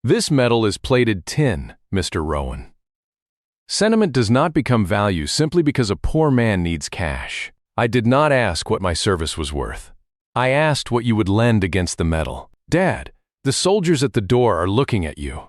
This metal is plated tin, Mr. Rowan. Sentiment does not become value simply because a poor man needs cash. I did not ask what my service was worth. I asked what you would lend against the metal. Dad, the soldiers at the door are looking at you.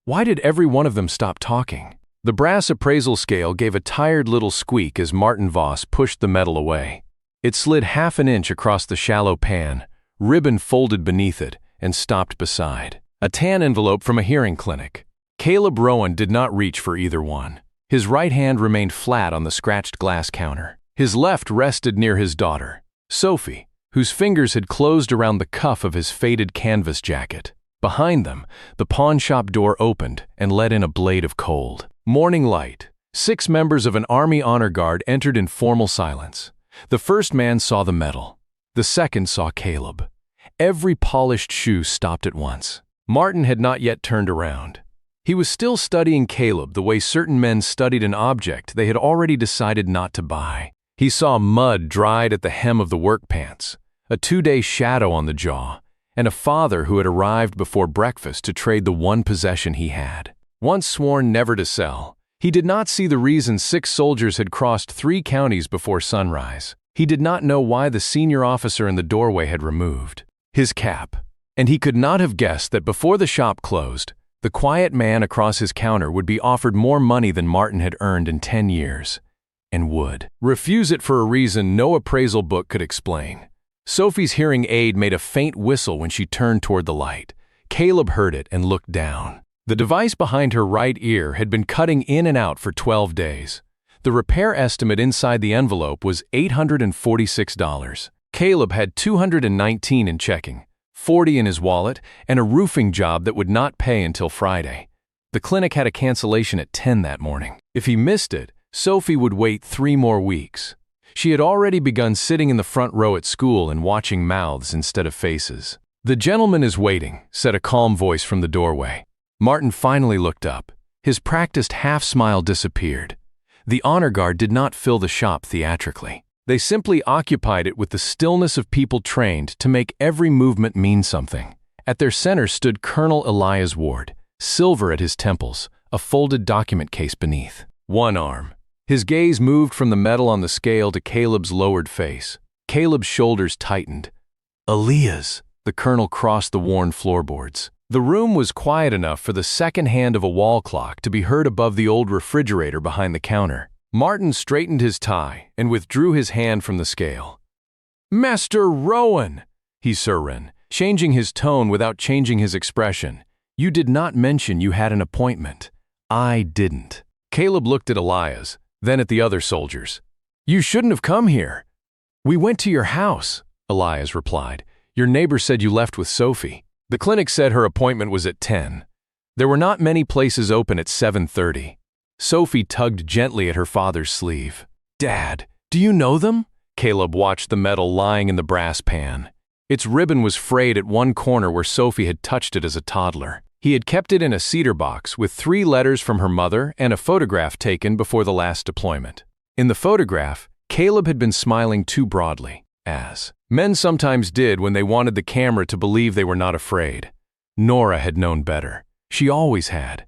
Why did every one of them stop talking? The brass appraisal scale gave a tired little squeak as Martin Voss pushed the metal away. It slid half an inch across the shallow pan, ribbon folded beneath it, and stopped beside. A tan envelope from a hearing clinic. Caleb Rowan did not reach for either one. His right hand remained flat on the scratched glass counter. His left rested near his daughter, Sophie, whose fingers had closed around the cuff of his faded canvas jacket. Behind them, the pawn shop door opened and let in a blade of cold morning light. 6 members of an Army honor guard entered in formal silence. The first man saw the metal. The second saw Caleb. Every polished shoe stopped at once. Martin had not yet turned around. He was still studying Caleb the way certain men studied an object they had already decided not to buy. He saw mud dried at the hem of the work pants, a 2-day shadow on the jaw, and a father who had arrived before breakfast to trade the one possession he had. Once sworn never to sell, he did not see the reason 6 soldiers had crossed 3 counties before sunrise. He did not know why the senior officer in the doorway had removed his cap, and he could not have guessed that before the shop closed, the quiet man across his counter would be offered more money than Martin had earned in 10 years, and would refuse it for a reason no appraisal book could explain. Sophie's hearing aid made a faint whistle when she turned toward the light. Caleb heard it and looked down. The device behind her right ear had been cutting in and out for 12 days. The repair estimate inside the envelope was $846. Caleb had $219 in checking, $40 in his wallet, and a roofing job that would not pay until Friday. The clinic had a cancellation at 10 that morning. If he missed it, Sophie would wait 3 more weeks. She had already begun sitting in the front row at school and watching mouths instead of faces. "The gentleman is waiting," said a calm voice from the doorway. Martin finally looked up. His practiced half-smile disappeared. The honor guard did not fill the shop theatrically. They simply occupied it with the stillness of people trained to make every movement mean something. At their center stood Colonel Elias Ward, silver at his temples, a folded document case beneath one arm. His gaze moved from the metal on the scale to Caleb's lowered face. Caleb's shoulders tightened. "Elias," the colonel crossed the worn floorboards. The room was quiet enough for the second hand of a wall clock to be heard above the old refrigerator behind the counter. Martin straightened his tie and withdrew his hand from the scale. "Master Rowan," he said, changing his tone without changing his expression. "You did not mention you had an appointment." "I didn't." Caleb looked at Elias, then at the other soldiers. "You shouldn't have come here." "We went to your house," Elias replied. "Your neighbor said you left with Sophie." The clinic said her appointment was at 10. There were not many places open at 7:30. Sophie tugged gently at her father's sleeve. "Dad, do you know them?" Caleb watched the metal lying in the brass pan. Its ribbon was frayed at one corner where Sophie had touched it as a toddler. He had kept it in a cedar box with 3 letters from her mother and a photograph taken before the last deployment. In the photograph, Caleb had been smiling too broadly, as men sometimes did when they wanted the camera to believe they were not afraid. Nora had known better. She always had.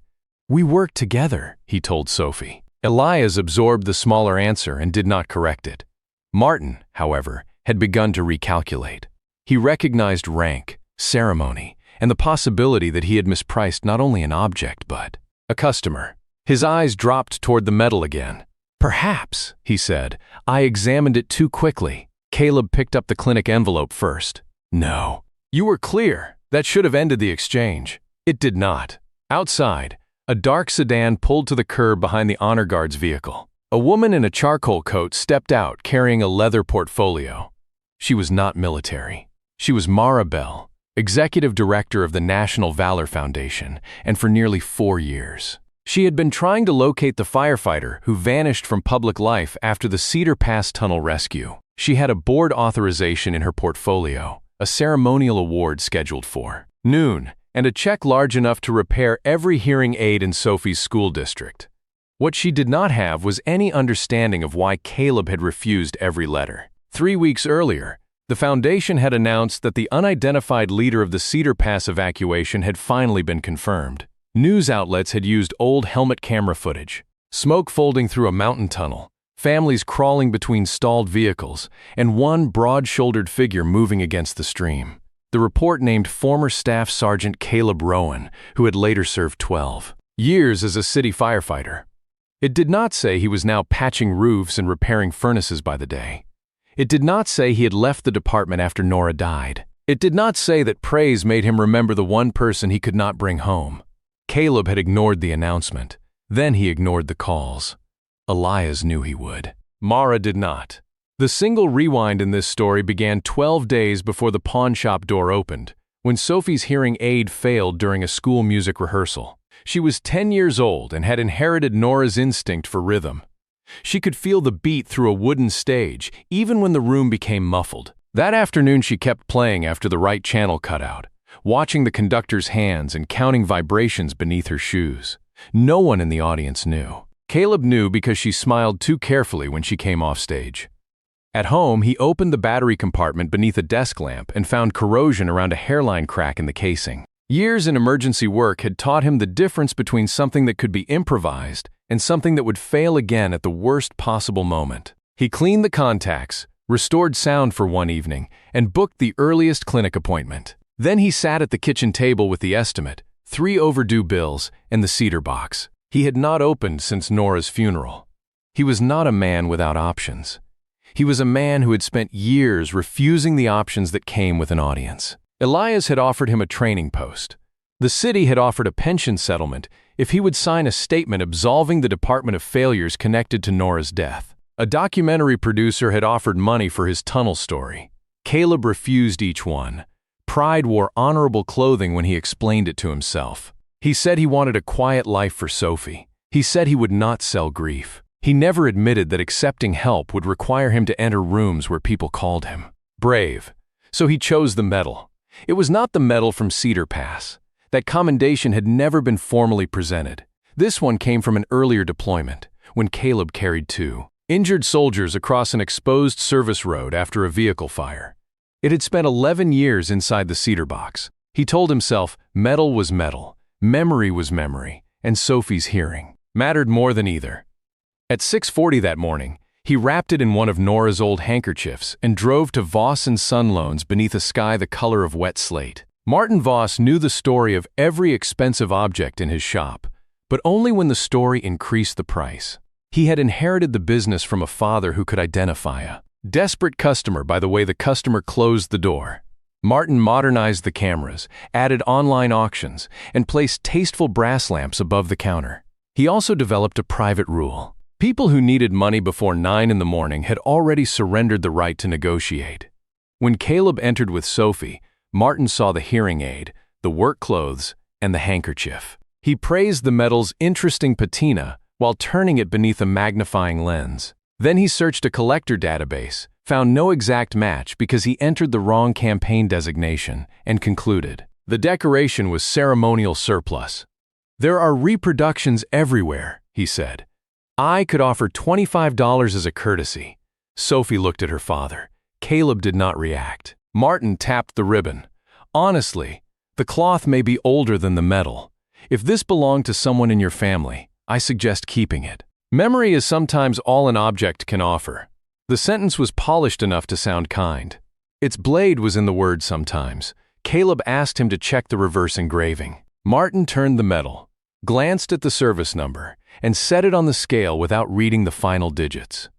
"We worked together," he told Sophie. Elias absorbed the smaller answer and did not correct it. Martin, however, had begun to recalculate. He recognized rank, ceremony, and the possibility that he had mispriced not only an object but a customer. His eyes dropped toward the metal again. "Perhaps," he said, "I examined it too quickly." Caleb picked up the clinic envelope first. "No. You were clear. That should have ended the exchange." It did not. Outside, a dark sedan pulled to the curb behind the honor guard's vehicle. A woman in a charcoal coat stepped out carrying a leather portfolio. She was not military. She was Mara Bell, executive director of the National Valor Foundation, and for nearly 4 years. She had been trying to locate the firefighter who vanished from public life after the Cedar Pass tunnel rescue. She had a board authorization in her portfolio, a ceremonial award scheduled for noon, and a check large enough to repair every hearing aid in Sophie's school district. What she did not have was any understanding of why Caleb had refused every letter. 3 weeks earlier, The Foundation had announced that the unidentified leader of the Cedar Pass evacuation had finally been confirmed. News outlets had used old helmet camera footage, smoke folding through a mountain tunnel, families crawling between stalled vehicles, and one broad-shouldered figure moving against the stream. The report named former Staff Sergeant Caleb Rowan, who had later served 12 years as a city firefighter. It did not say he was now patching roofs and repairing furnaces by the day. It did not say he had left the department after Nora died. It did not say that praise made him remember the one person he could not bring home. Caleb had ignored the announcement. Then he ignored the calls. Elias knew he would. Mara did not. The single rewind in this story began 12 days before the pawn shop door opened, when Sophie's hearing aid failed during a school music rehearsal. She was 10 years old and had inherited Nora's instinct for rhythm. She could feel the beat through a wooden stage, even when the room became muffled. That afternoon she kept playing after the right channel cut out, watching the conductor's hands and counting vibrations beneath her shoes. No one in the audience knew. Caleb knew because she smiled too carefully when she came off stage. At home, he opened the battery compartment beneath a desk lamp and found corrosion around a hairline crack in the casing. Years in emergency work had taught him the difference between something that could be improvised and something that would fail again at the worst possible moment. He cleaned the contacts, restored sound for one evening, and booked the earliest clinic appointment. Then he sat at the kitchen table with the estimate, 3 overdue bills, and the cedar box. He had not opened since Nora's funeral. He was not a man without options. He was a man who had spent years refusing the options that came with an audience. Elias had offered him a training post. The city had offered a pension settlement if he would sign a statement absolving the department of failures connected to Nora's death. A documentary producer had offered money for his tunnel story. Caleb refused each one. Pride wore honorable clothing when he explained it to himself. He said he wanted a quiet life for Sophie. He said he would not sell grief. He never admitted that accepting help would require him to enter rooms where people called him brave. So he chose the medal. It was not the medal from Cedar Pass. That commendation had never been formally presented. This one came from an earlier deployment, when Caleb carried 2 injured soldiers across an exposed service road after a vehicle fire. It had spent 11 years inside the cedar box. He told himself medal was medal, memory was memory, and Sophie's hearing mattered more than either. At 6:40 that morning, he wrapped it in one of Nora's old handkerchiefs and drove to Voss & Son Loans beneath a sky the color of wet slate. Martin Voss knew the story of every expensive object in his shop, but only when the story increased the price. He had inherited the business from a father who could identify a desperate customer by the way the customer closed the door. Martin modernized the cameras, added online auctions, and placed tasteful brass lamps above the counter. He also developed a private rule. People who needed money before 9 in the morning had already surrendered the right to negotiate. When Caleb entered with Sophie, Martin saw the hearing aid, the work clothes, and the handkerchief. He praised the medal's interesting patina while turning it beneath a magnifying lens. Then he searched a collector database, found no exact match because he entered the wrong campaign designation, and concluded the decoration was ceremonial surplus. "There are reproductions everywhere," he said. "I could offer $25 as a courtesy." Sophie looked at her father. Caleb did not react. Martin tapped the ribbon. "Honestly, the cloth may be older than the medal. If this belonged to someone in your family, I suggest keeping it. Memory is sometimes all an object can offer." The sentence was polished enough to sound kind. Its blade was in the word sometimes. Caleb asked him to check the reverse engraving. Martin turned the medal, glanced at the service number, and set it on the scale without reading the final digits.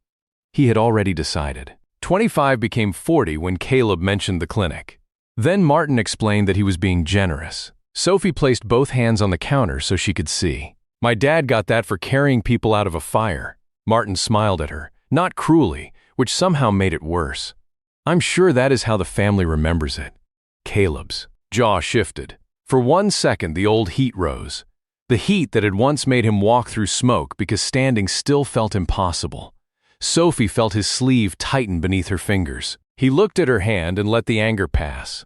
He had already decided. 25 became 40 when Caleb mentioned the clinic. Then Martin explained that he was being generous. Sophie placed both hands on the counter so she could see. "My dad got that for carrying people out of a fire." Martin smiled at her, not cruelly, which somehow made it worse. "I'm sure that is how the family remembers it." Caleb's jaw shifted. For 1 second, the old heat rose. The heat that had once made him walk through smoke because standing still felt impossible. Sophie felt his sleeve tighten beneath her fingers. He looked at her hand and let the anger pass.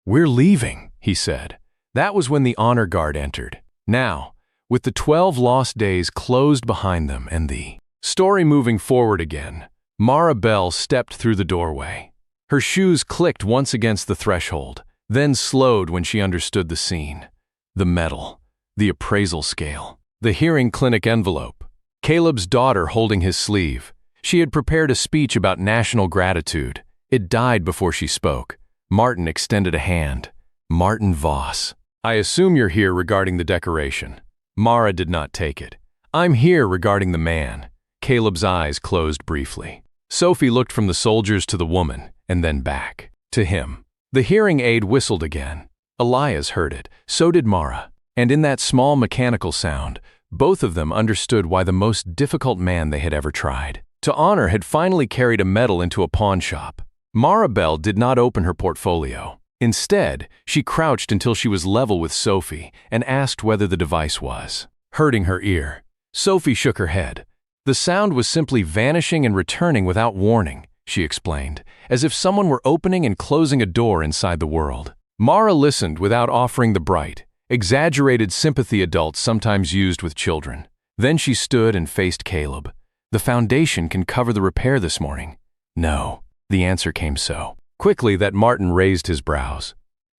"We're leaving," he said. That was when the honor guard entered. Now, with the 12 lost days closed behind them and the story moving forward again, Mara Bell stepped through the doorway. Her shoes clicked once against the threshold, then slowed when she understood the scene. The medal, the appraisal scale, the hearing clinic envelope, Caleb's daughter holding his sleeve. She had prepared a speech about national gratitude. It died before she spoke. Martin extended a hand. Martin Voss. I assume you're here regarding the decoration. Mara did not take it. I'm here regarding the man. Caleb's eyes closed briefly. Sophie looked from the soldiers to the woman, and then back to him. The hearing aid whistled again. Elias heard it, so did Mara, and in that small mechanical sound, both of them understood why the most difficult man they had ever tried to honor had finally carried a medal into a pawn shop. Mara Bell did not open her portfolio. Instead, she crouched until she was level with Sophie and asked whether the device was hurting her ear. Sophie shook her head. The sound was simply vanishing and returning without warning, she explained, as if someone were opening and closing a door inside the world. Mara listened without offering the bright, exaggerated sympathy adults sometimes used with children. Then she stood and faced Caleb. The foundation can cover the repair this morning. No, the answer came so quickly that Martin raised his brows.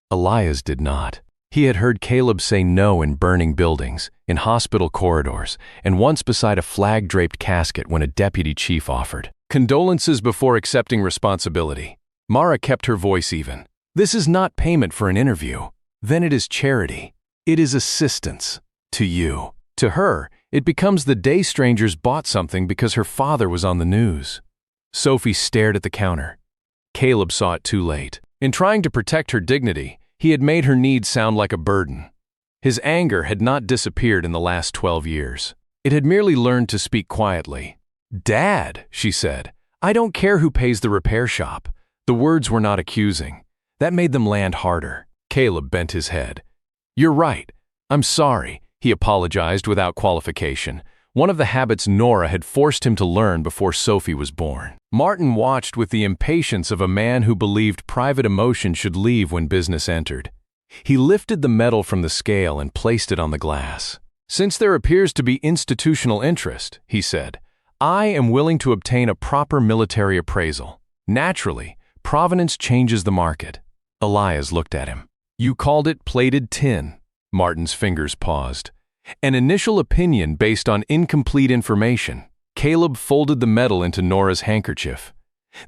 Elias did not. He had heard Caleb say no in burning buildings, in hospital corridors, and once beside a flag-draped casket when a deputy chief offered condolences before accepting responsibility. Mara kept her voice even. This is not payment for an interview. Then it is charity. It is assistance. To you. To her, it becomes the day strangers bought something because her father was on the news. Sophie stared at the counter. Caleb saw it too late. In trying to protect her dignity, he had made her needs sound like a burden. His anger had not disappeared in the last 12 years. It had merely learned to speak quietly. "Dad," she said, "I don't care who pays the repair shop." The words were not accusing. That made them land harder. Caleb bent his head. "You're right. I'm sorry," he apologized without qualification, one of the habits Nora had forced him to learn before Sophie was born. Martin watched with the impatience of a man who believed private emotion should leave when business entered. He lifted the medal from the scale and placed it on the glass. "Since there appears to be institutional interest," he said, "I am willing to obtain a proper military appraisal. Naturally, provenance changes the market." Elias looked at him. "You called it plated tin." Martin's fingers paused. "An initial opinion based on incomplete information." Caleb folded the medal into Nora's handkerchief.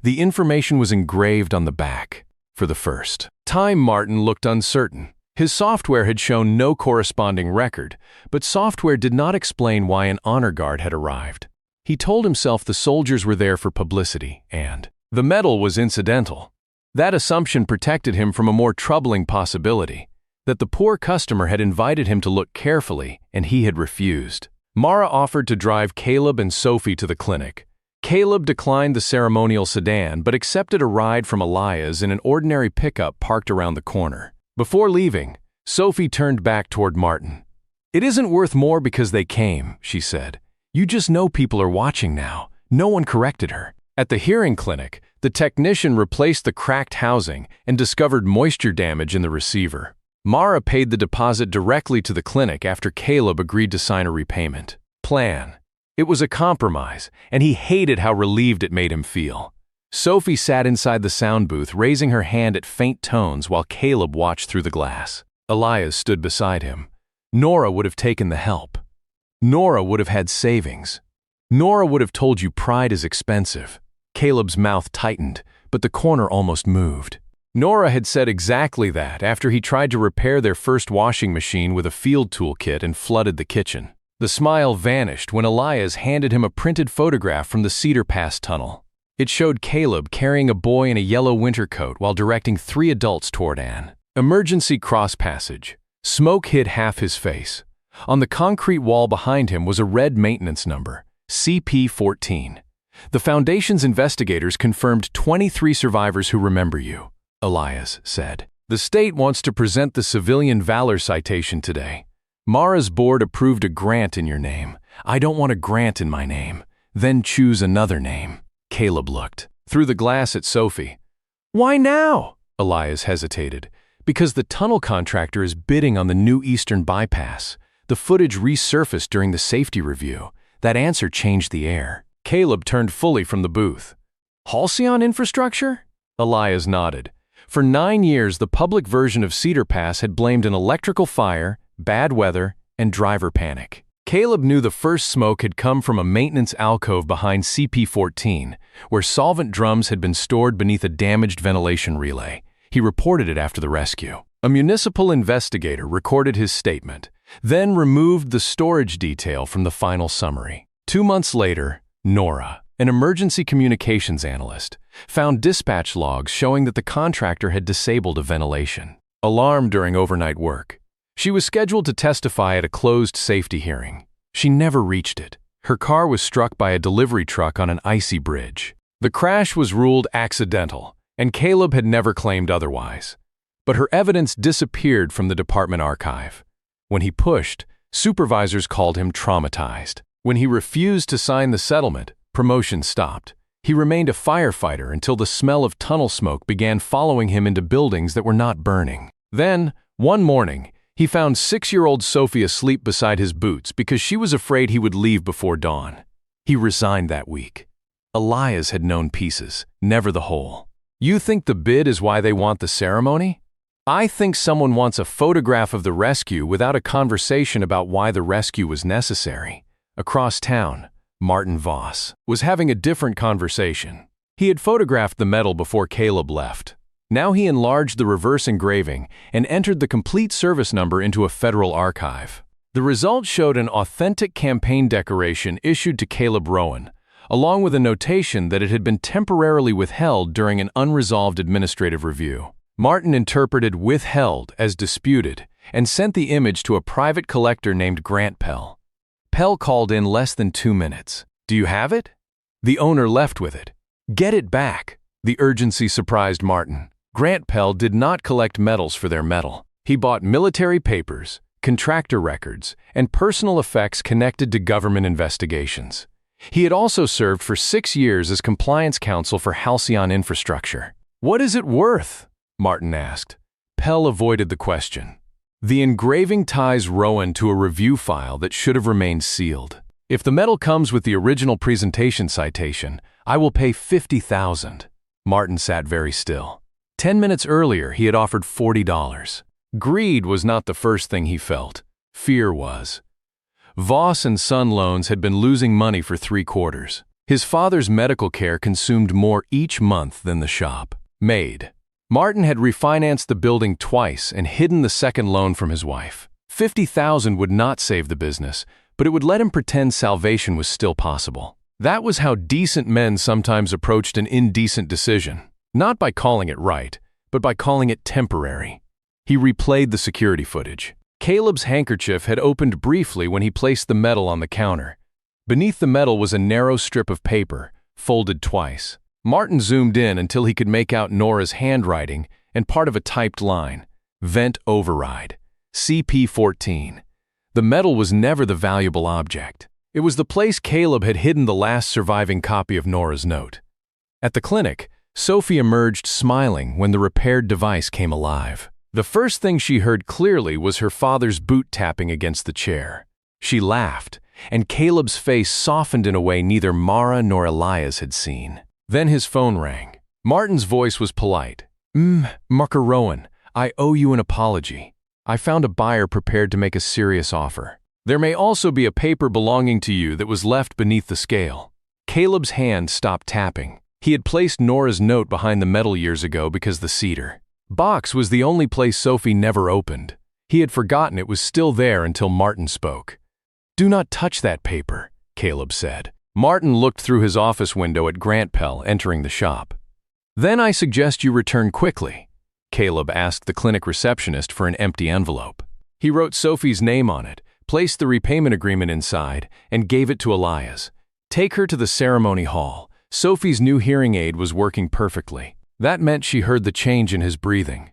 The information was engraved on the back. For the first time, Martin looked uncertain. His software had shown no corresponding record, but software did not explain why an honor guard had arrived. He told himself the soldiers were there for publicity, and the medal was incidental. That assumption protected him from a more troubling possibility, that the poor customer had invited him to look carefully, and he had refused. Mara offered to drive Caleb and Sophie to the clinic. Caleb declined the ceremonial sedan but accepted a ride from Elias in an ordinary pickup parked around the corner. Before leaving, Sophie turned back toward Martin. "It isn't worth more because they came," she said. "You just know people are watching now." No one corrected her. At the hearing clinic, the technician replaced the cracked housing and discovered moisture damage in the receiver. Mara paid the deposit directly to the clinic after Caleb agreed to sign a repayment plan. It was a compromise, and he hated how relieved it made him feel. Sophie sat inside the sound booth, raising her hand at faint tones while Caleb watched through the glass. Elias stood beside him. Nora would have taken the help. Nora would have had savings. Nora would have told you pride is expensive. Caleb's mouth tightened, but the corner almost moved. Nora had said exactly that after he tried to repair their first washing machine with a field tool kit and flooded the kitchen. The smile vanished when Elias handed him a printed photograph from the Cedar Pass tunnel. It showed Caleb carrying a boy in a yellow winter coat while directing 3 adults toward an emergency cross passage. Smoke hid half his face. On the concrete wall behind him was a red maintenance number, CP14. "The Foundation's investigators confirmed 23 survivors who remember you," Elias said. "The state wants to present the Civilian Valor Citation today. Mara's board approved a grant in your name. I don't want a grant in my name. Then choose another name." Caleb looked through the glass at Sophie. "Why now?" Elias hesitated. "Because the tunnel contractor is bidding on the new Eastern Bypass. The footage resurfaced during the safety review. That answer changed the air." Caleb turned fully from the booth. "Halcyon Infrastructure?" Elias nodded. For 9 years, the public version of Cedar Pass had blamed an electrical fire, bad weather, and driver panic. Caleb knew the first smoke had come from a maintenance alcove behind CP14, where solvent drums had been stored beneath a damaged ventilation relay. He reported it after the rescue. A municipal investigator recorded his statement, then removed the storage detail from the final summary. 2 months later, Nora, an emergency communications analyst, found dispatch logs showing that the contractor had disabled a ventilation alarm during overnight work. She was scheduled to testify at a closed safety hearing. She never reached it. Her car was struck by a delivery truck on an icy bridge. The crash was ruled accidental, and Caleb had never claimed otherwise. But her evidence disappeared from the department archive. When he pushed, supervisors called him traumatized. When he refused to sign the settlement, promotion stopped. He remained a firefighter until the smell of tunnel smoke began following him into buildings that were not burning. Then, one morning, he found 6-year-old Sophie asleep beside his boots because she was afraid he would leave before dawn. He resigned that week. Elias had known pieces, never the whole. You think the bid is why they want the ceremony? I think someone wants a photograph of the rescue without a conversation about why the rescue was necessary. Across town, Martin Voss was having a different conversation. He had photographed the medal before Caleb left. Now he enlarged the reverse engraving and entered the complete service number into a federal archive. The result showed an authentic campaign decoration issued to Caleb Rowan, along with a notation that it had been temporarily withheld during an unresolved administrative review. Martin interpreted "withheld" as disputed and sent the image to a private collector named Grant Pell. Pell called in less than 2 minutes. "Do you have it?" The owner left with it. "Get it back." The urgency surprised Martin. Grant Pell did not collect medals for their metal. He bought military papers, contractor records, and personal effects connected to government investigations. He had also served for 6 years as compliance counsel for Halcyon Infrastructure. "What is it worth?" Martin asked. Pell avoided the question. "The engraving ties Rowan to a review file that should have remained sealed. If the medal comes with the original presentation citation, I will pay $50,000. Martin sat very still. 10 minutes earlier, he had offered $40. Greed was not the first thing he felt. Fear was. Voss and Son loans had been losing money for 3 quarters. His father's medical care consumed more each month than the shop made. Martin had refinanced the building twice and hidden the second loan from his wife. $50,000 would not save the business, but it would let him pretend salvation was still possible. That was how decent men sometimes approached an indecent decision. Not by calling it right, but by calling it temporary. He replayed the security footage. Caleb's handkerchief had opened briefly when he placed the medal on the counter. Beneath the medal was a narrow strip of paper, folded twice. Martin zoomed in until he could make out Nora's handwriting and part of a typed line. Vent override. CP14. The medal was never the valuable object. It was the place Caleb had hidden the last surviving copy of Nora's note. At the clinic, Sophie emerged smiling when the repaired device came alive. The first thing she heard clearly was her father's boot tapping against the chair. She laughed, and Caleb's face softened in a way neither Mara nor Elias had seen. Then his phone rang. Martin's voice was polite. Marker Rowan, I owe you an apology. I found a buyer prepared to make a serious offer. There may also be a paper belonging to you that was left beneath the scale." Caleb's hand stopped tapping. He had placed Nora's note behind the metal years ago because the cedar box was the only place Sophie never opened. He had forgotten it was still there until Martin spoke. "Do not touch that paper," Caleb said. Martin looked through his office window at Grant Pell entering the shop. "Then I suggest you return quickly." Caleb asked the clinic receptionist for an empty envelope. He wrote Sophie's name on it, placed the repayment agreement inside, and gave it to Elias. "Take her to the ceremony hall. Sophie's new hearing aid was working perfectly." That meant she heard the change in his breathing.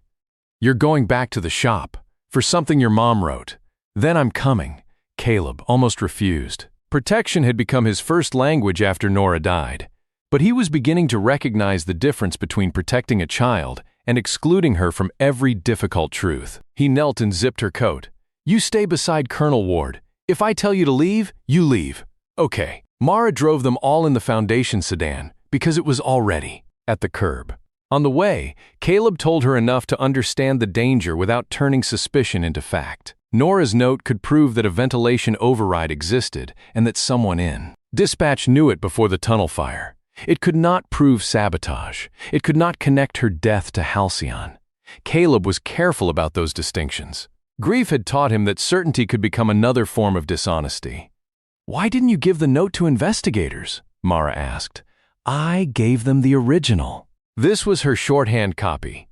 "You're going back to the shop for something your mom wrote." "Then I'm coming." Caleb almost refused. Protection had become his first language after Nora died, but he was beginning to recognize the difference between protecting a child and excluding her from every difficult truth. He knelt and zipped her coat. "You stay beside Colonel Ward. If I tell you to leave, you leave." "Okay." Mara drove them all in the Foundation sedan because it was all ready. At the curb, On the way, Caleb told her enough to understand the danger without turning suspicion into fact. Nora's note could prove that a ventilation override existed and that someone in dispatch knew it before the tunnel fire. It could not prove sabotage. It could not connect her death to Halcyon. Caleb was careful about those distinctions. Grief had taught him that certainty could become another form of dishonesty. "Why didn't you give the note to investigators?" Mara asked. "I gave them the original." This was her shorthand copy.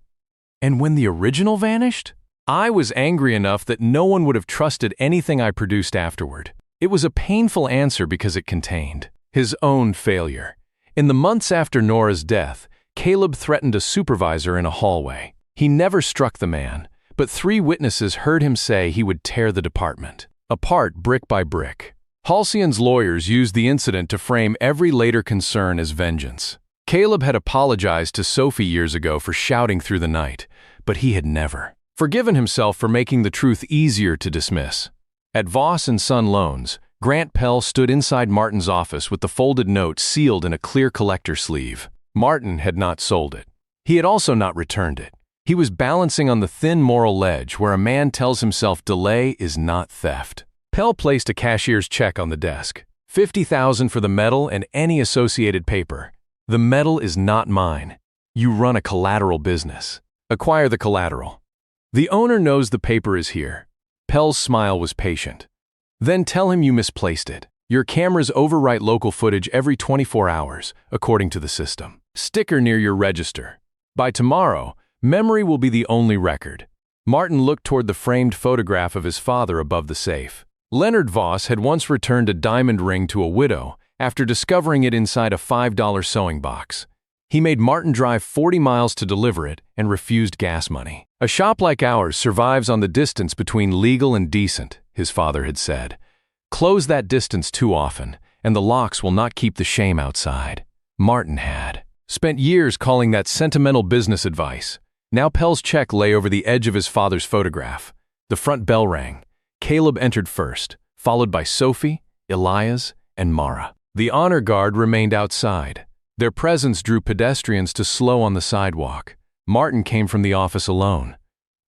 "And when the original vanished?" "I was angry enough that no one would have trusted anything I produced afterward." It was a painful answer because it contained his own failure. In the months after Nora's death, Caleb threatened a supervisor in a hallway. He never struck the man, but 3 witnesses heard him say he would tear the department apart brick by brick. Halcyon's lawyers used the incident to frame every later concern as vengeance. Caleb had apologized to Sophie years ago for shouting through the night, but he had never forgiven himself for making the truth easier to dismiss. At Voss & Son Loans, Grant Pell stood inside Martin's office with the folded note sealed in a clear collector sleeve. Martin had not sold it. He had also not returned it. He was balancing on the thin moral ledge where a man tells himself delay is not theft. Pell placed a cashier's check on the desk. $50,000 for the metal and any associated paper. "The metal is not mine. You run a collateral business. Acquire the collateral. The owner knows the paper is here." Pell's smile was patient. "Then tell him you misplaced it. Your cameras overwrite local footage every 24 hours, according to the system. Sticker near your register. By tomorrow, memory will be the only record." Martin looked toward the framed photograph of his father above the safe. Leonard Voss had once returned a diamond ring to a widow after discovering it inside a $5 sewing box. He made Martin drive 40 miles to deliver it and refused gas money. "A shop like ours survives on the distance between legal and decent," his father had said. "Close that distance too often, and the locks will not keep the shame outside." Martin had spent years calling that sentimental business advice. Now Pell's check lay over the edge of his father's photograph. The front bell rang. Caleb entered first, followed by Sophie, Elias, and Mara. The honor guard remained outside. Their presence drew pedestrians to slow on the sidewalk. Martin came from the office alone.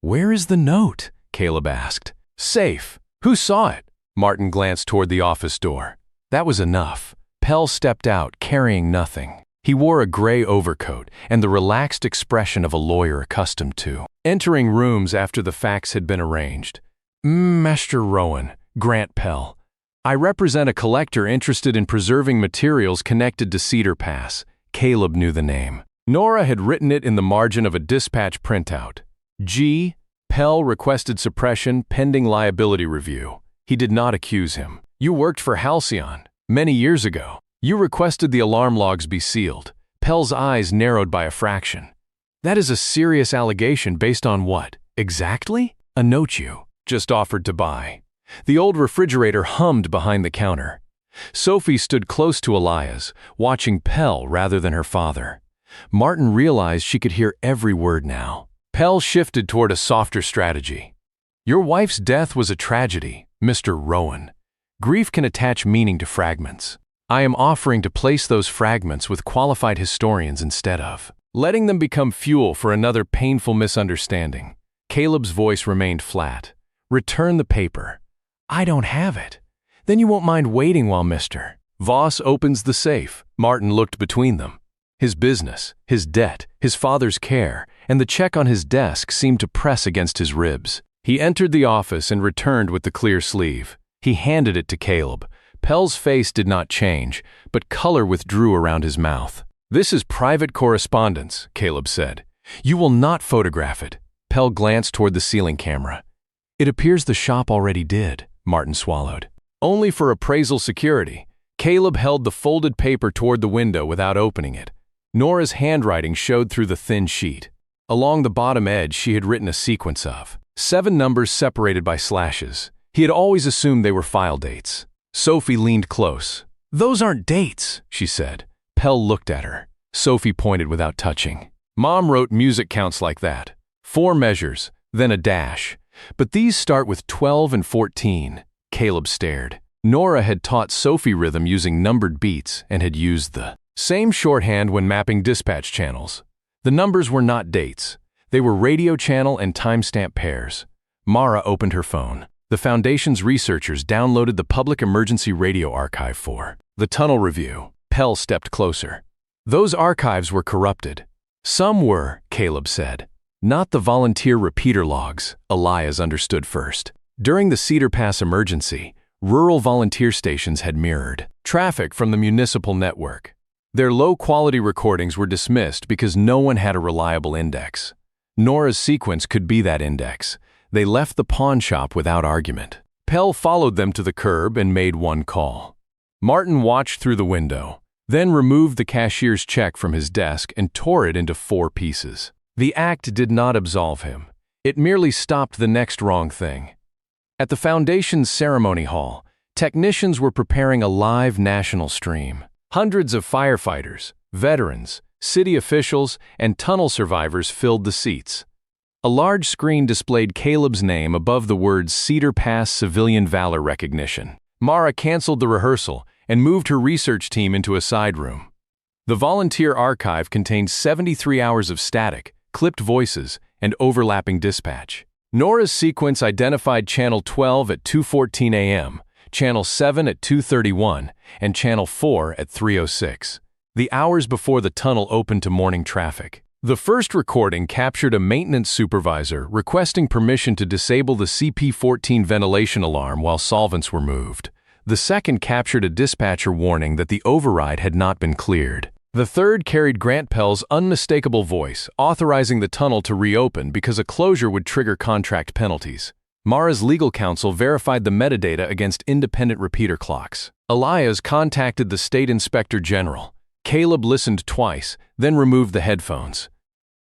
"Where is the note?" Caleb asked. "Safe. Who saw it?" Martin glanced toward the office door. That was enough. Pell stepped out, carrying nothing. He wore a gray overcoat and the relaxed expression of a lawyer accustomed to entering rooms after the facts had been arranged. "Mr. Rowan, Grant Pell. I represent a collector interested in preserving materials connected to Cedar Pass." Caleb knew the name. Nora had written it in the margin of a dispatch printout. G. Pell requested suppression pending liability review. He did not accuse him. "You worked for Halcyon many years ago. You requested the alarm logs be sealed." Pell's eyes narrowed by a fraction. "That is a serious allegation based on what, exactly?" "A note you just offered to buy." The old refrigerator hummed behind the counter. Sophie stood close to Elias, watching Pell rather than her father. Martin realized she could hear every word now. Pell shifted toward a softer strategy. "Your wife's death was a tragedy, Mr. Rowan. Grief can attach meaning to fragments. I am offering to place those fragments with qualified historians instead of letting them become fuel for another painful misunderstanding." Caleb's voice remained flat. "Return the paper." "I don't have it." "Then you won't mind waiting while Mr. Voss opens the safe." Martin looked between them. His business, his debt, his father's care, and the check on his desk seemed to press against his ribs. He entered the office and returned with the clear sleeve. He handed it to Caleb. Pell's face did not change, but color withdrew around his mouth. "This is private correspondence," Caleb said. "You will not photograph it." Pell glanced toward the ceiling camera. "It appears the shop already did," Martin swallowed. "Only for appraisal security." Caleb held the folded paper toward the window without opening it. Nora's handwriting showed through the thin sheet. Along the bottom edge, she had written a sequence of 7 numbers separated by slashes. He had always assumed they were file dates. Sophie leaned close. "Those aren't dates," she said. Pell looked at her. Sophie pointed without touching. "Mom wrote music counts like that. 4 measures, then a dash. But these start with 12 and 14. Caleb stared. Nora had taught Sophie rhythm using numbered beats and had used the same shorthand when mapping dispatch channels. The numbers were not dates. They were radio channel and timestamp pairs. Mara opened her phone. The Foundation's researchers downloaded the Public Emergency Radio Archive for the Tunnel Review. Pell stepped closer. Those archives were corrupted. Some were, Caleb said. Not the volunteer repeater logs, Elias understood first. During the Cedar Pass emergency, rural volunteer stations had mirrored traffic from the municipal network. Their low-quality recordings were dismissed because no one had a reliable index. Nora's sequence could be that index. They left the pawn shop without argument. Pell followed them to the curb and made one call. Martin watched through the window, then removed the cashier's check from his desk and tore it into 4 pieces. The act did not absolve him. It merely stopped the next wrong thing. At the Foundation's ceremony hall, technicians were preparing a live national stream. Hundreds of firefighters, veterans, city officials, and tunnel survivors filled the seats. A large screen displayed Caleb's name above the words Cedar Pass Civilian Valor Recognition. Mara canceled the rehearsal and moved her research team into a side room. The volunteer archive contained 73 hours of static, clipped voices, and overlapping dispatch. Nora's sequence identified Channel 12 at 2:14 a.m., Channel 7 at 2:31, and Channel 4 at 3:06, the hours before the tunnel opened to morning traffic. The first recording captured a maintenance supervisor requesting permission to disable the CP14 ventilation alarm while solvents were moved. The second captured a dispatcher warning that the override had not been cleared. The third carried Grant Pell's unmistakable voice, authorizing the tunnel to reopen because a closure would trigger contract penalties. Mara's legal counsel verified the metadata against independent repeater clocks. Elias contacted the state inspector general. Caleb listened twice, then removed the headphones.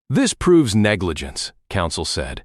"This proves negligence," counsel said.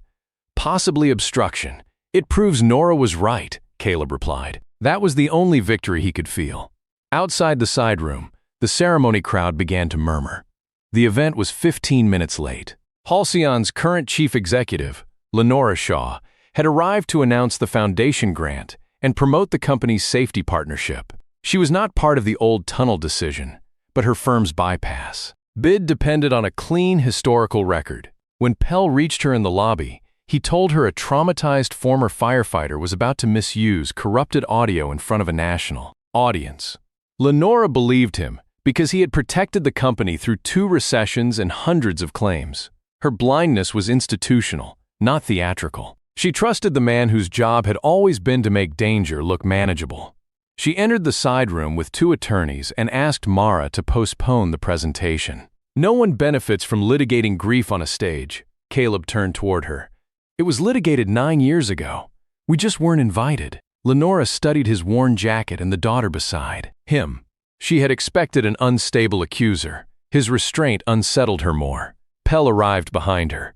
"Possibly obstruction. It proves Nora was right," Caleb replied. That was the only victory he could feel. Outside the side room, the ceremony crowd began to murmur. The event was 15 minutes late. Halcyon's current chief executive, Lenora Shaw, had arrived to announce the Foundation grant and promote the company's safety partnership. She was not part of the old tunnel decision, but her firm's bypass. Bid depended on a clean historical record. When Pell reached her in the lobby, he told her a traumatized former firefighter was about to misuse corrupted audio in front of a national audience. Lenora believed him because he had protected the company through 2 recessions and hundreds of claims. Her blindness was institutional, not theatrical. She trusted the man whose job had always been to make danger look manageable. She entered the side room with 2 attorneys and asked Mara to postpone the presentation. "No one benefits from litigating grief on a stage." Caleb turned toward her. "It was litigated 9 years ago. We just weren't invited." Lenora studied his worn jacket and the daughter beside him. She had expected an unstable accuser. His restraint unsettled her more. Pell arrived behind her.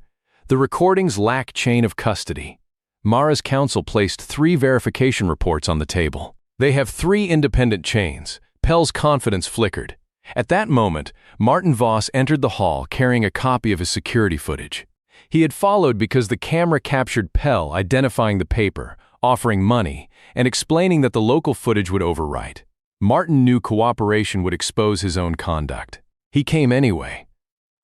The recordings lack chain of custody. Mara's counsel placed 3 verification reports on the table. "They have 3 independent chains." Pell's confidence flickered. At that moment, Martin Voss entered the hall carrying a copy of his security footage. He had followed because the camera captured Pell identifying the paper, offering money, and explaining that the local footage would overwrite. Martin knew cooperation would expose his own conduct. He came anyway.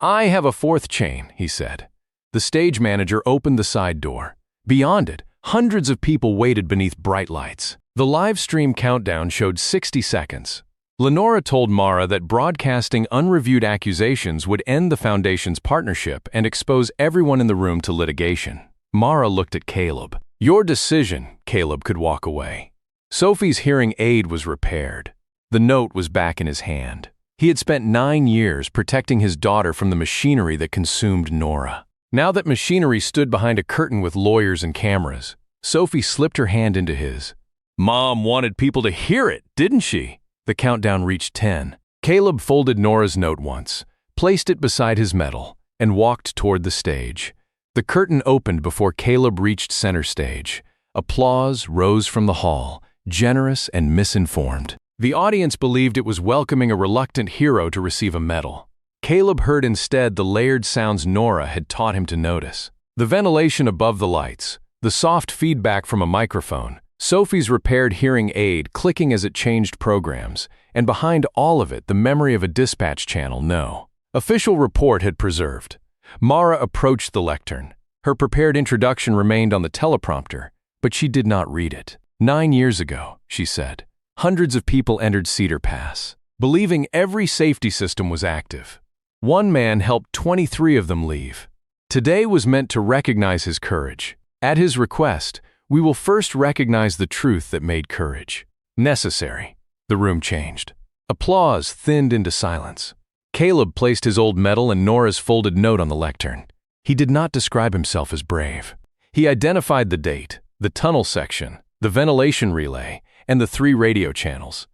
"I have a 4th chain," he said. The stage manager opened the side door. Beyond it, hundreds of people waited beneath bright lights. The live stream countdown showed 60 seconds. Lenora told Mara that broadcasting unreviewed accusations would end the Foundation's partnership and expose everyone in the room to litigation. Mara looked at Caleb. "Your decision," Caleb could walk away. Sophie's hearing aid was repaired. The note was back in his hand. He had spent 9 years protecting his daughter from the machinery that consumed Nora. Now that machinery stood behind a curtain with lawyers and cameras, Sophie slipped her hand into his. "Mom wanted people to hear it, didn't she?" The countdown reached 10. Caleb folded Nora's note once, placed it beside his medal, and walked toward the stage. The curtain opened before Caleb reached center stage. Applause rose from the hall, generous and misinformed. The audience believed it was welcoming a reluctant hero to receive a medal. Caleb heard instead the layered sounds Nora had taught him to notice. The ventilation above the lights, the soft feedback from a microphone, Sophie's repaired hearing aid clicking as it changed programs, and behind all of it the memory of a dispatch channel, no. Official report had preserved. Mara approached the lectern. Her prepared introduction remained on the teleprompter, but she did not read it. 9 years ago, she said, hundreds of people entered Cedar Pass, believing every safety system was active. One man helped 23 of them leave. Today was meant to recognize his courage. At his request, we will first recognize the truth that made courage necessary. The room changed. Applause thinned into silence. Caleb placed his old medal and Nora's folded note on the lectern. He did not describe himself as brave. He identified the date, the tunnel section, the ventilation relay, and the 3 radio channels.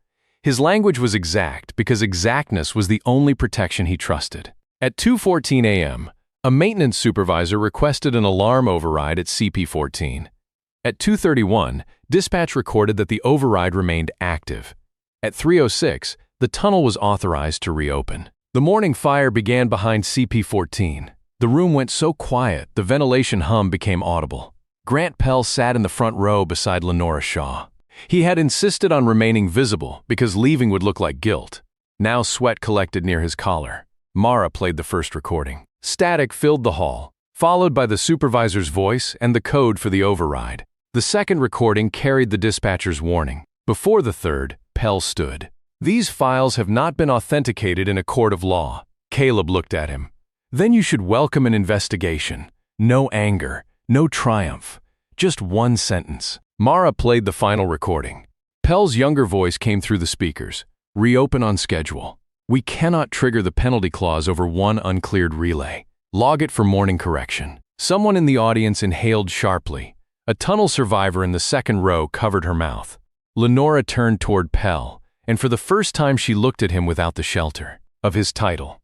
His language was exact because exactness was the only protection he trusted. At 2:14 a.m., a maintenance supervisor requested an alarm override at CP14. At 2:31, dispatch recorded that the override remained active. At 3:06, the tunnel was authorized to reopen. The morning fire began behind CP14. The room went so quiet, the ventilation hum became audible. Grant Pell sat in the front row beside Lenora Shaw. He had insisted on remaining visible because leaving would look like guilt. Now sweat collected near his collar. Mara played the first recording. Static filled the hall, followed by the supervisor's voice and the code for the override. The second recording carried the dispatcher's warning. Before the third, Pell stood. These files have not been authenticated in a court of law. Caleb looked at him. Then you should welcome an investigation. No anger, no triumph. Just one sentence. Mara played the final recording. Pell's younger voice came through the speakers. Reopen on schedule. We cannot trigger the penalty clause over one uncleared relay. Log it for morning correction. Someone in the audience inhaled sharply. A tunnel survivor in the second row covered her mouth. Lenora turned toward Pell, and for the first time she looked at him without the shelter of his title.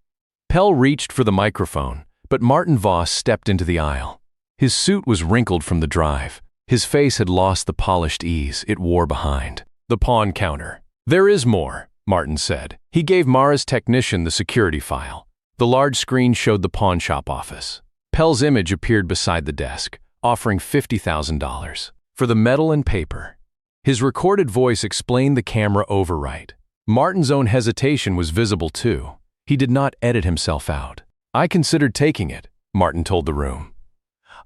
Pell reached for the microphone, but Martin Voss stepped into the aisle. His suit was wrinkled from the drive. His face had lost the polished ease it wore behind. The pawn counter. There is more, Martin said. He gave Mara's technician the security file. The large screen showed the pawn shop office. Pell's image appeared beside the desk, offering $50,000 for the metal and paper. His recorded voice explained the camera overwrite. Martin's own hesitation was visible too. He did not edit himself out. I considered taking it, Martin told the room.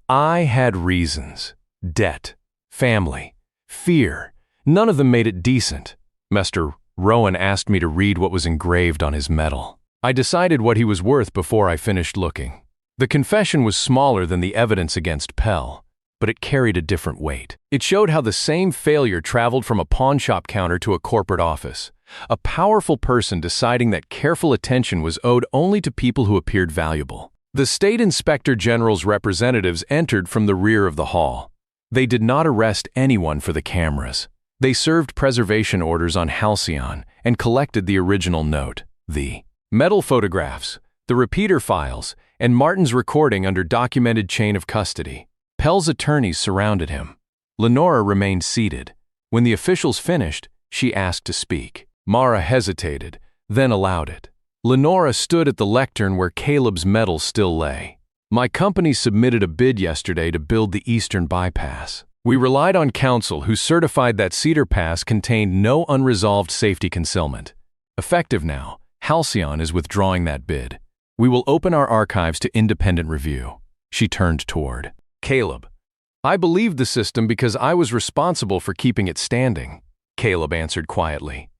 I had reasons. Debt, family, fear. None of them made it decent. Mr. Rowan asked me to read what was engraved on his medal. I decided what he was worth before I finished looking. The confession was smaller than the evidence against Pell, but it carried a different weight. It showed how the same failure traveled from a pawn shop counter to a corporate office. A powerful person deciding that careful attention was owed only to people who appeared valuable. The State Inspector General's representatives entered from the rear of the hall. They did not arrest anyone for the cameras. They served preservation orders on Halcyon and collected the original note, the metal photographs, the repeater files, and Martin's recording under documented chain of custody. Pell's attorneys surrounded him. Lenora remained seated. When the officials finished, she asked to speak. Mara hesitated, then allowed it. Lenora stood at the lectern where Caleb's medal still lay. My company submitted a bid yesterday to build the Eastern Bypass. We relied on counsel who certified that Cedar Pass contained no unresolved safety concealment. Effective now, Halcyon is withdrawing that bid. We will open our archives to independent review. She turned toward Caleb. I believed the system because I was responsible for keeping it standing, Caleb answered quietly.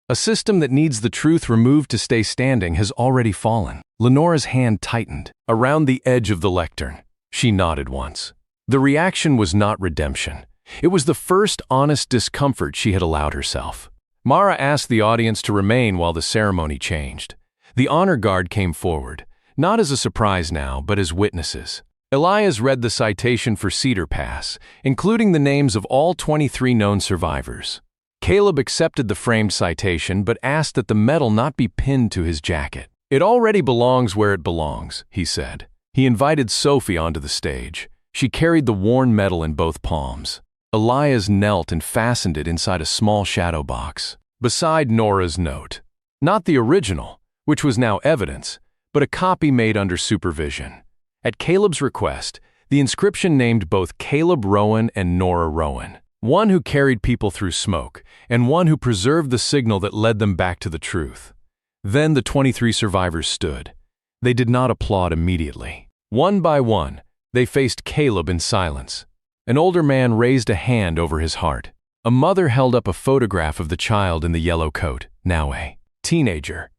A system that needs the truth removed to stay standing has already fallen. Lenora's hand tightened around the edge of the lectern. She nodded once. The reaction was not redemption. It was the first honest discomfort she had allowed herself. Mara asked the audience to remain while the ceremony changed. The honor guard came forward, not as a surprise now, but as witnesses. Elias read the citation for Cedar Pass, including the names of all 23 known survivors. Caleb accepted the framed citation but asked that the medal not be pinned to his jacket. It already belongs where it belongs, he said. He invited Sophie onto the stage. She carried the worn medal in both palms. Elias knelt and fastened it inside a small shadow box, beside Nora's note. Not the original, which was now evidence, but a copy made under supervision. At Caleb's request, the inscription named both Caleb Rowan and Nora Rowan. One who carried people through smoke, and one who preserved the signal that led them back to the truth. Then the 23 survivors stood. They did not applaud immediately. One by one, they faced Caleb in silence. An older man raised a hand over his heart. A mother held up a photograph of the child in the yellow coat, now a teenager.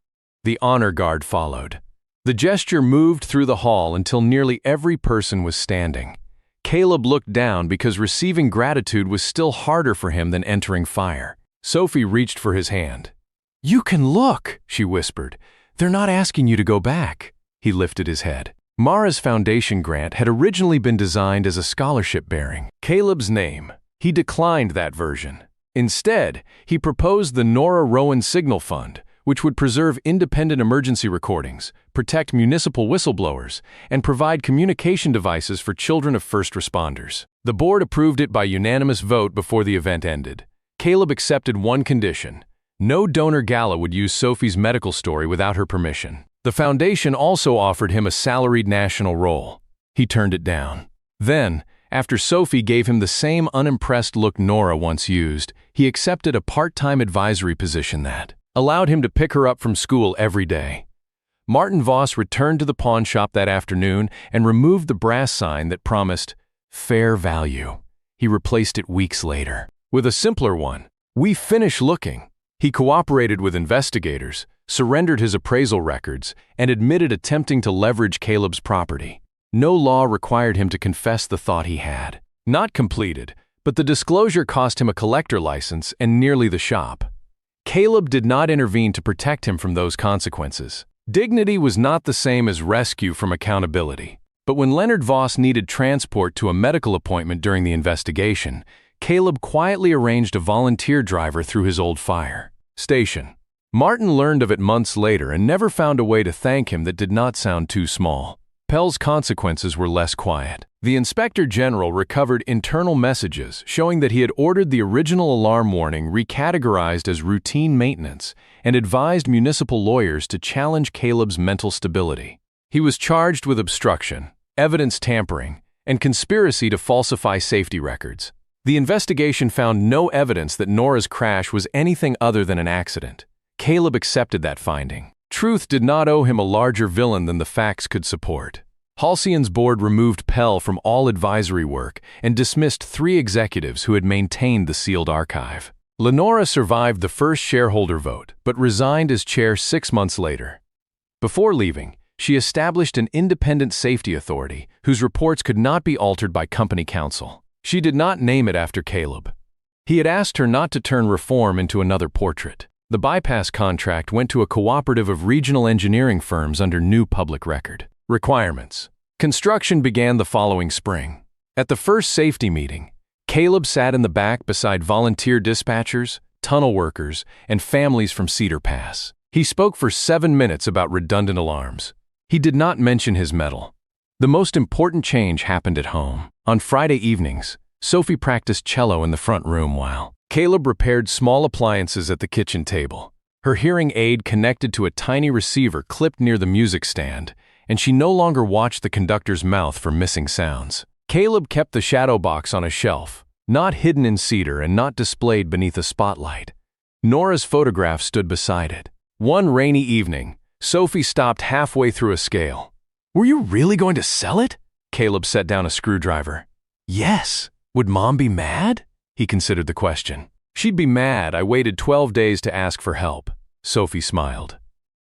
The honor guard followed. The gesture moved through the hall until nearly every person was standing. Caleb looked down because receiving gratitude was still harder for him than entering fire. Sophie reached for his hand. "You can look," she whispered. "They're not asking you to go back." He lifted his head. Mara's foundation grant had originally been designed as a scholarship bearing Caleb's name. He declined that version. Instead, he proposed the Nora Rowan Signal Fund, which would preserve independent emergency recordings, protect municipal whistleblowers, and provide communication devices for children of first responders. The board approved it by unanimous vote before the event ended. Caleb accepted one condition: no donor gala would use Sophie's medical story without her permission. The foundation also offered him a salaried national role. He turned it down. Then, after Sophie gave him the same unimpressed look Nora once used, he accepted a part-time advisory position that allowed him to pick her up from school every day. Martin Voss returned to the pawn shop that afternoon and removed the brass sign that promised fair value. He replaced it weeks later with a simpler one: "We finish looking." He cooperated with investigators, surrendered his appraisal records, and admitted attempting to leverage Caleb's property. No law required him to confess the thought he had. Not completed, but the disclosure cost him a collector license and nearly the shop. Caleb did not intervene to protect him from those consequences. Dignity was not the same as rescue from accountability. But when Leonard Voss needed transport to a medical appointment during the investigation, Caleb quietly arranged a volunteer driver through his old fire station. Martin learned of it months later and never found a way to thank him that did not sound too small. Pell's consequences were less quiet. The Inspector General recovered internal messages showing that he had ordered the original alarm warning recategorized as routine maintenance and advised municipal lawyers to challenge Caleb's mental stability. He was charged with obstruction, evidence tampering, and conspiracy to falsify safety records. The investigation found no evidence that Nora's crash was anything other than an accident. Caleb accepted that finding. Truth did not owe him a larger villain than the facts could support. Halcyon's board removed Pell from all advisory work and dismissed 3 executives who had maintained the sealed archive. Lenora survived the first shareholder vote, but resigned as chair 6 months later. Before leaving, she established an independent safety authority whose reports could not be altered by company counsel. She did not name it after Caleb. He had asked her not to turn reform into another portrait. The bypass contract went to a cooperative of regional engineering firms under new public record requirements. Construction began the following spring. At the first safety meeting, Caleb sat in the back beside volunteer dispatchers, tunnel workers, and families from Cedar Pass. He spoke for 7 minutes about redundant alarms. He did not mention his medal. The most important change happened at home. On Friday evenings, Sophie practiced cello in the front room while Caleb repaired small appliances at the kitchen table. Her hearing aid connected to a tiny receiver clipped near the music stand, and she no longer watched the conductor's mouth for missing sounds. Caleb kept the shadow box on a shelf, not hidden in cedar and not displayed beneath a spotlight. Nora's photograph stood beside it. One rainy evening, Sophie stopped halfway through a scale. "Were you really going to sell it?" Caleb set down a screwdriver. "Yes. Would Mom be mad?" He considered the question. "She'd be mad I waited 12 days to ask for help." Sophie smiled.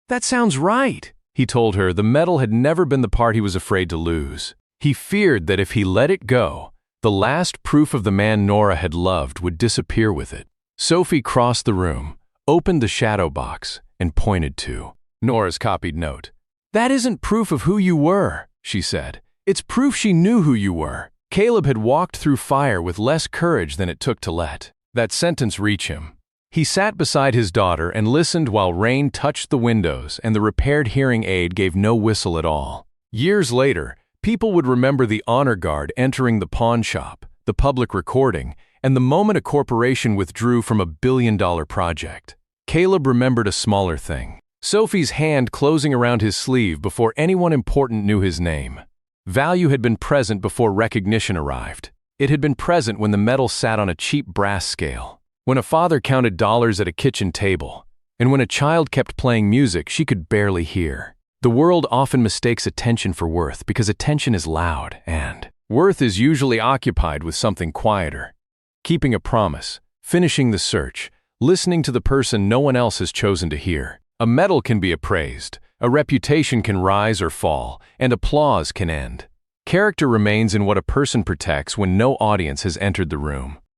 "That sounds right." He told her the medal had never been the part he was afraid to lose. He feared that if he let it go, the last proof of the man Nora had loved would disappear with it. Sophie crossed the room, opened the shadow box, and pointed to Nora's copied note. "That isn't proof of who you were," she said. "It's proof she knew who you were." Caleb had walked through fire with less courage than it took to let that sentence reach him. He sat beside his daughter and listened while rain touched the windows and the repaired hearing aid gave no whistle at all. Years later, people would remember the honor guard entering the pawn shop, the public recording, and the moment a corporation withdrew from a billion-dollar project. Caleb remembered a smaller thing: Sophie's hand closing around his sleeve before anyone important knew his name. Value had been present before recognition arrived. It had been present when the medal sat on a cheap brass scale, when a father counted dollars at a kitchen table, and when a child kept playing music she could barely hear. The world often mistakes attention for worth because attention is loud and worth is usually occupied with something quieter. Keeping a promise, finishing the search, listening to the person no one else has chosen to hear. A medal can be appraised, a reputation can rise or fall, and applause can end. Character remains in what a person protects when no audience has entered the room.